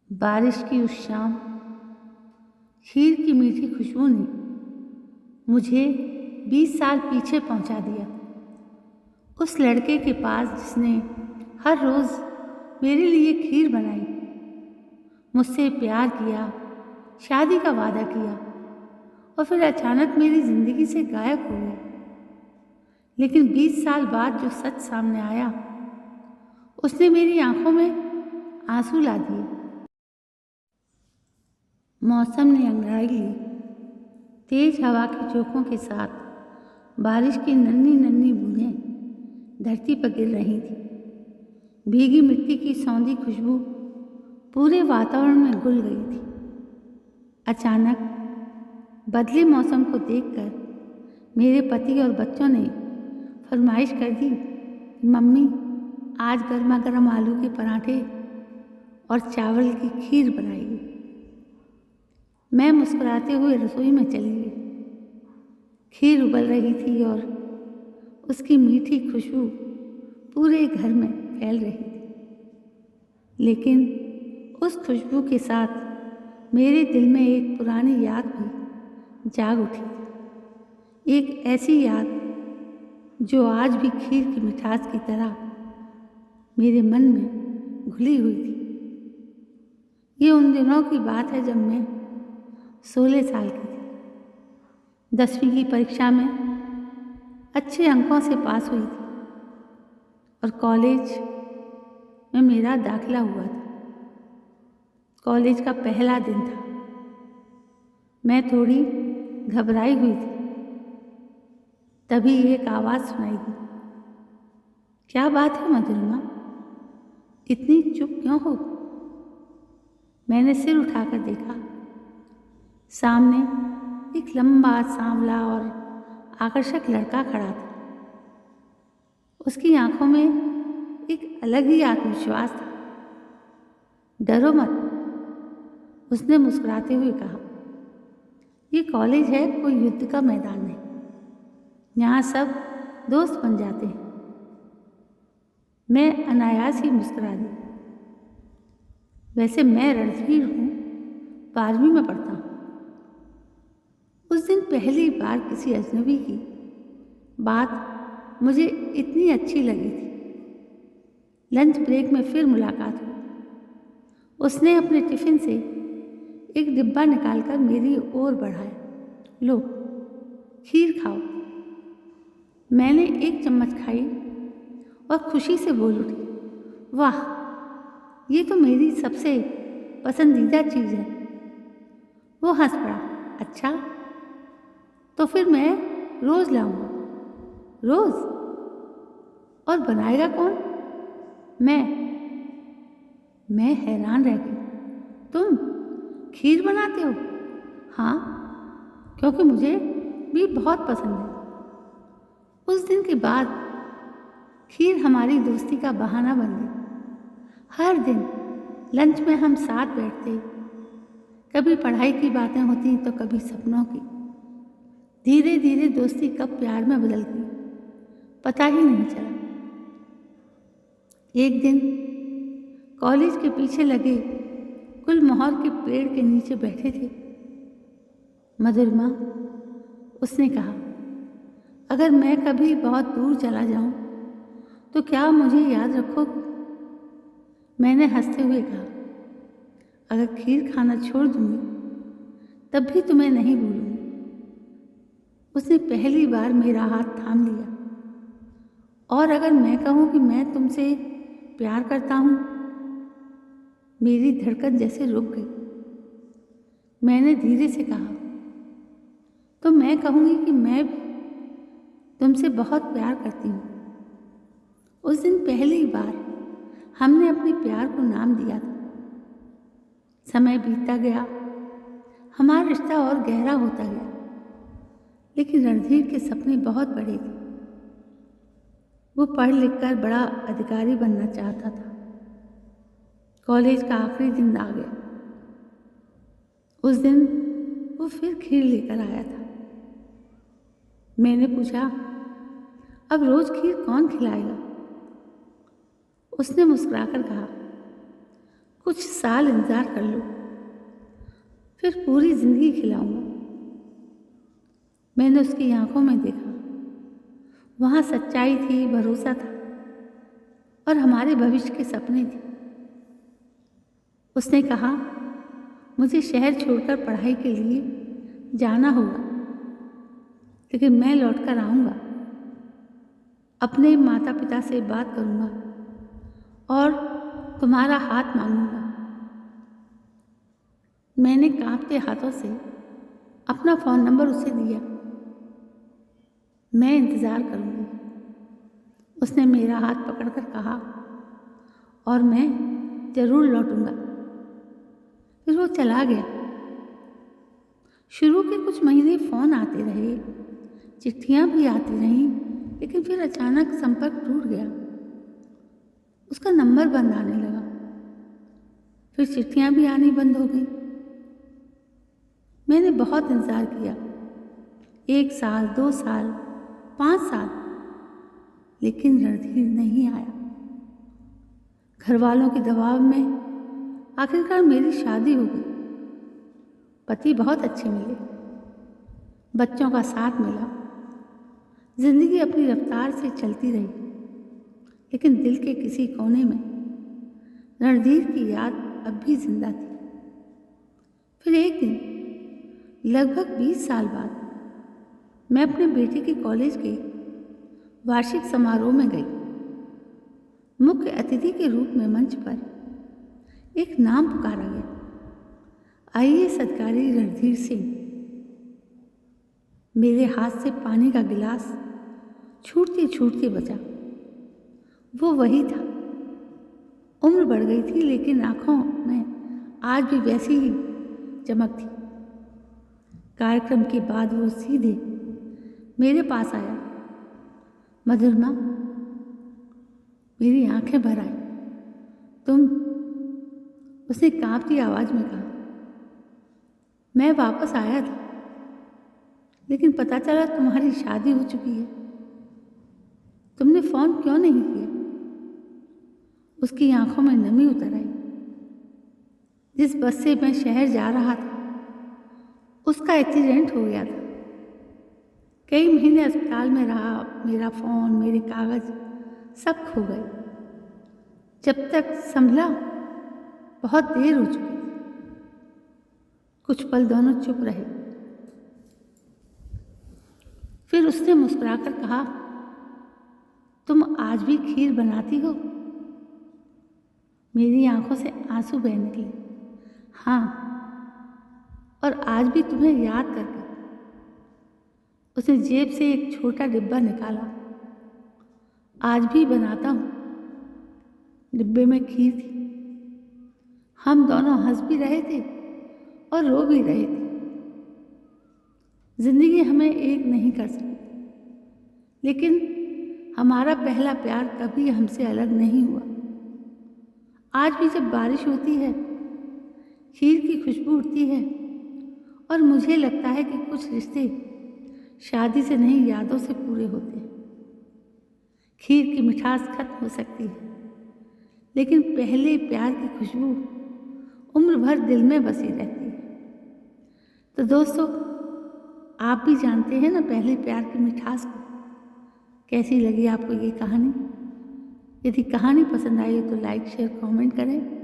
बारिश की उस शाम खीर की मीठी खुशबू ने मुझे 20 साल पीछे पहुंचा दिया। उस लड़के के पास जिसने हर रोज़ मेरे लिए खीर बनाई, मुझसे प्यार किया, शादी का वादा किया और फिर अचानक मेरी ज़िंदगी से गायब हो गया। लेकिन 20 साल बाद जो सच सामने आया, उसने मेरी आंखों में आंसू ला दिए। मौसम ने अंगड़ाई ली। तेज हवा के झोंकों के साथ बारिश की नन्ही नन्ही बूंदें धरती पर गिर रही थी। भीगी मिट्टी की सौंधी खुशबू पूरे वातावरण में घुल गई थी। अचानक बदले मौसम को देखकर मेरे पति और बच्चों ने फरमाइश कर दी, मम्मी आज गर्मा गर्म आलू के पराठे और चावल की खीर बनाइए। मैं मुस्कुराते हुए रसोई में चली गई। खीर उबल रही थी और उसकी मीठी खुशबू पूरे घर में फैल रही थी। लेकिन उस खुशबू के साथ मेरे दिल में एक पुरानी याद भी जाग उठी। एक ऐसी याद जो आज भी खीर की मिठास की तरह मेरे मन में घुली हुई थी। ये उन दिनों की बात है जब मैं 16 साल की थी। 10वीं की परीक्षा में अच्छे अंकों से पास हुई थी और कॉलेज में मेरा दाखिला हुआ था। कॉलेज का पहला दिन था। मैं थोड़ी घबराई हुई थी। तभी एक आवाज़ सुनाई दी, क्या बात है मधुरिमा, इतनी चुप क्यों हो? मैंने सिर उठाकर देखा। सामने एक लंबा, सांवला और आकर्षक लड़का खड़ा था। उसकी आंखों में एक अलग ही आत्मविश्वास था। डरो मत, उसने मुस्कुराते हुए कहा। ये कॉलेज है, कोई युद्ध का मैदान नहीं। यहाँ सब दोस्त बन जाते हैं। मैं अनायास ही मुस्कुरा दी। वैसे मैं रणधीर हूँ, 12वीं में पढ़ता हूँ। उस दिन पहली बार किसी अजनबी की बात मुझे इतनी अच्छी लगी थी। लंच ब्रेक में फिर मुलाकात हुई। उसने अपने टिफ़िन से एक डिब्बा निकालकर मेरी ओर बढ़ाया। लो, खीर खाओ। मैंने एक चम्मच खाई और खुशी से बोल उठी, वाह, ये तो मेरी सबसे पसंदीदा चीज़ है। वो हंस पड़ा, अच्छा तो फिर मैं रोज़ लाऊंगा। रोज़? और बनाएगा कौन? मैं हैरान रह गई। तुम खीर बनाते हो? हाँ, क्योंकि मुझे भी बहुत पसंद है। उस दिन के बाद खीर हमारी दोस्ती का बहाना बन गई। हर दिन लंच में हम साथ बैठते। कभी पढ़ाई की बातें होती तो कभी सपनों की। धीरे धीरे दोस्ती कब प्यार में बदल गई, पता ही नहीं चला। एक दिन कॉलेज के पीछे लगे गुलमोहर के पेड़ के नीचे बैठे थे। मधुरिमा, उसने कहा, अगर मैं कभी बहुत दूर चला जाऊं तो क्या मुझे याद रखोगे? मैंने हंसते हुए कहा, अगर खीर खाना छोड़ दूंगी तब भी तुम्हें नहीं भूलूंगी। उसने पहली बार मेरा हाथ थाम लिया। और अगर मैं कहूँ कि मैं तुमसे प्यार करता हूँ, मेरी धड़कन जैसे रुक गई। मैंने धीरे से कहा, तो मैं कहूँगी कि मैं भी तुमसे बहुत प्यार करती हूँ। उस दिन पहली बार हमने अपने प्यार को नाम दिया था। समय बीतता गया, हमारा रिश्ता और गहरा होता गया। लेकिन रणधीर के सपने बहुत बड़े थे। वो पढ़ लिख कर बड़ा अधिकारी बनना चाहता था। कॉलेज का आखिरी दिन आ गया। उस दिन वो फिर खीर लेकर आया था। मैंने पूछा, अब रोज खीर कौन खिलाएगा? उसने मुस्कुराकर कहा, कुछ साल इंतज़ार कर लो, फिर पूरी ज़िंदगी खिलाऊंगा। मैंने उसकी आंखों में देखा, वहाँ सच्चाई थी, भरोसा था और हमारे भविष्य के सपने थे। उसने कहा, मुझे शहर छोड़कर पढ़ाई के लिए जाना होगा, लेकिन मैं लौट कर आऊँगा, अपने माता पिता से बात करूँगा और तुम्हारा हाथ मांगूंगा। मैंने कांपते हाथों से अपना फ़ोन नंबर उसे दिया। मैं इंतज़ार करूँगी, उसने मेरा हाथ पकड़कर कहा, और मैं ज़रूर लौटूंगा। फिर वो चला गया। शुरू के कुछ महीने फ़ोन आते रहे, चिट्ठियाँ भी आती रहीं, लेकिन फिर अचानक संपर्क टूट गया। उसका नंबर बंद आने लगा, फिर चिट्ठियाँ भी आनी बंद हो गई। मैंने बहुत इंतज़ार किया, 1 साल, 2 साल, 5 साल, लेकिन रणधीर नहीं आया। घर वालों के दबाव में आखिरकार मेरी शादी हो गई। पति बहुत अच्छे मिले, बच्चों का साथ मिला, जिंदगी अपनी रफ्तार से चलती रही, लेकिन दिल के किसी कोने में रणधीर की याद अब भी जिंदा थी। फिर एक दिन लगभग 20 साल बाद मैं अपने बेटे के कॉलेज के वार्षिक समारोह में गई। मुख्य अतिथि के रूप में मंच पर एक नाम पुकारा गया, आईएएस अधिकारी रणधीर सिंह। मेरे हाथ से पानी का गिलास छूटते छूटते बचा। वो वही था। उम्र बढ़ गई थी, लेकिन आंखों में आज भी वैसी ही चमक थी। कार्यक्रम के बाद वो सीधे मेरे पास आया। मधुरमा, मेरी आंखें भर आई। तुम? उसने कांपती आवाज में कहा। मैं वापस आया था, लेकिन पता चला तुम्हारी शादी हो चुकी है। तुमने फोन क्यों नहीं किया? उसकी आंखों में नमी उतर आई। जिस बस से मैं शहर जा रहा था, उसका एक्सीडेंट हो गया था। कई महीने अस्पताल में रहा। मेरा फोन, मेरे कागज सब खो गए। जब तक संभला बहुत देर हो चुकी थी। कुछ पल दोनों चुप रहे। फिर उसने मुस्कुराकर कहा, तुम आज भी खीर बनाती हो? मेरी आंखों से आंसू बह निकले। हाँ, और आज भी तुम्हें याद करके। उसने जेब से एक छोटा डिब्बा निकाला। आज भी बनाता हूँ। डिब्बे में खीर थी। हम दोनों हंस भी रहे थे और रो भी रहे थे। जिंदगी हमें एक नहीं कर सकती, लेकिन हमारा पहला प्यार कभी हमसे अलग नहीं हुआ। आज भी जब बारिश होती है, खीर की खुशबू उठती है और मुझे लगता है कि कुछ रिश्ते शादी से नहीं, यादों से पूरे होते हैं। खीर की मिठास खत्म हो सकती है, लेकिन पहले प्यार की खुशबू उम्र भर दिल में बसी रहती है। तो दोस्तों, आप भी जानते हैं ना पहले प्यार की मिठास को। कैसी लगी आपको ये कहानी? यदि कहानी पसंद आई तो लाइक, शेयर, कमेंट करें।